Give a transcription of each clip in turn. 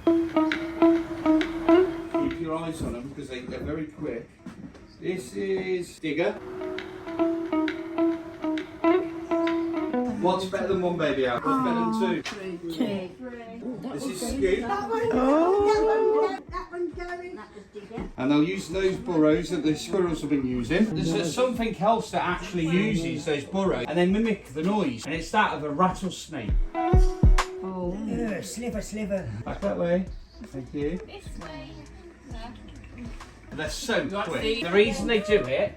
Keep your eyes on them because they're very quick. This is Digger. What's better than one, baby? What's better than two? Three. This is Scoot. That one's going. And they'll use those burrows that the squirrels have been using. There's something else that actually uses those burrows and they mimic the noise. And it's that of a rattlesnake. Oh. Sliver. Back that way. Thank you. This way. They're so quick. The reason they do it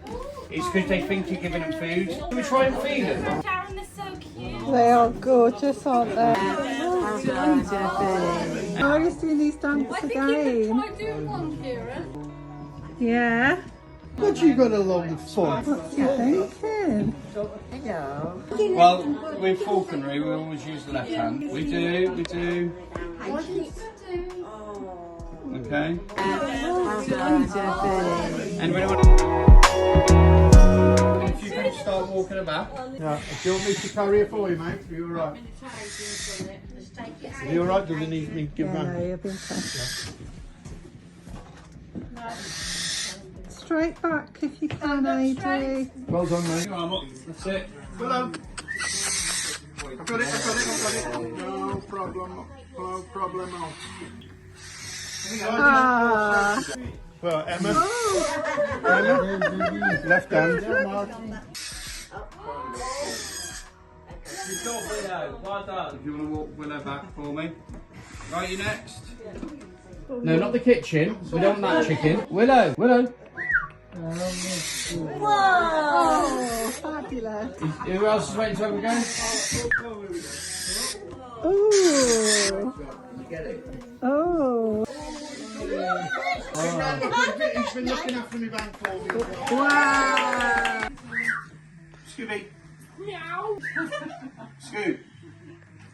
is because they think you're giving them food. Can we try and feed them? Sharon, they're so cute. They are gorgeous, aren't they? Oh, you're seeing these dance I think again. you could try doing one, Kieran. Yeah. What you got along for? What's you thinking? Well, with falconry, we always use the left hand. We do. Okay. Anybody want if you can start walking about. Yeah. Do you want me to carry it for you, mate? Are you alright? Are you alright? Does it need me to give Yeah, back? no, you'll be fine. Straight back if you can, AD. Well done, mate. Your arm up. That's it. Well done. I've got it. No problem. Ah. Well, Emma. Left hand. You've got Willow. Well done. If you want to walk Willow back for me. Right, you next. No, not the kitchen. We don't want that chicken. Willow. Oh, fabulous. Who else is waiting to have a go? Ooh. Oh. He's been looking after me bank for me. Wow. Scooby. Meow.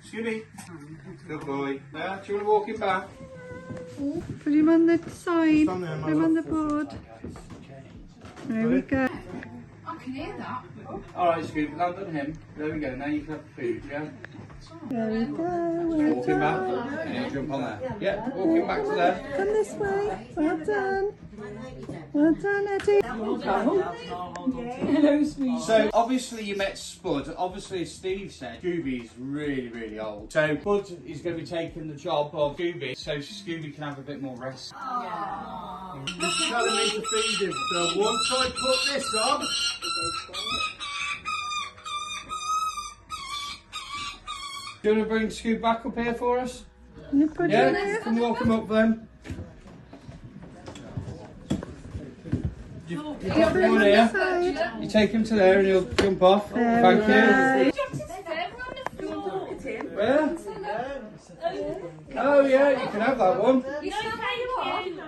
Scooby. Good boy. Now, do you want to walk him back? Put him on the side. Stand there, Put him on the board. There we go. I can hear that. Alright, Scooby, land on him. There we go. Now you can have the food, yeah? There we go. Walk him back. And he'll jump on there. Yeah, walk him back to there. Come this way. Well done. Well done, Eddie. Hello, sweet. So, obviously you met Spud. Obviously, as Steve said, Scooby's really old. So, Bud is going to be taking the job of Scooby, so Scooby can have a bit more rest. He's telling me to feed him. So once I put this on, Do you want to bring Scoob back up here for us? You put him Yeah? there. Come walk him up then. You Put put him him on on the here. side. You take him to there and he'll jump off. There Thank we you. go. Where? Oh yeah, you can have that one. You know, thank you.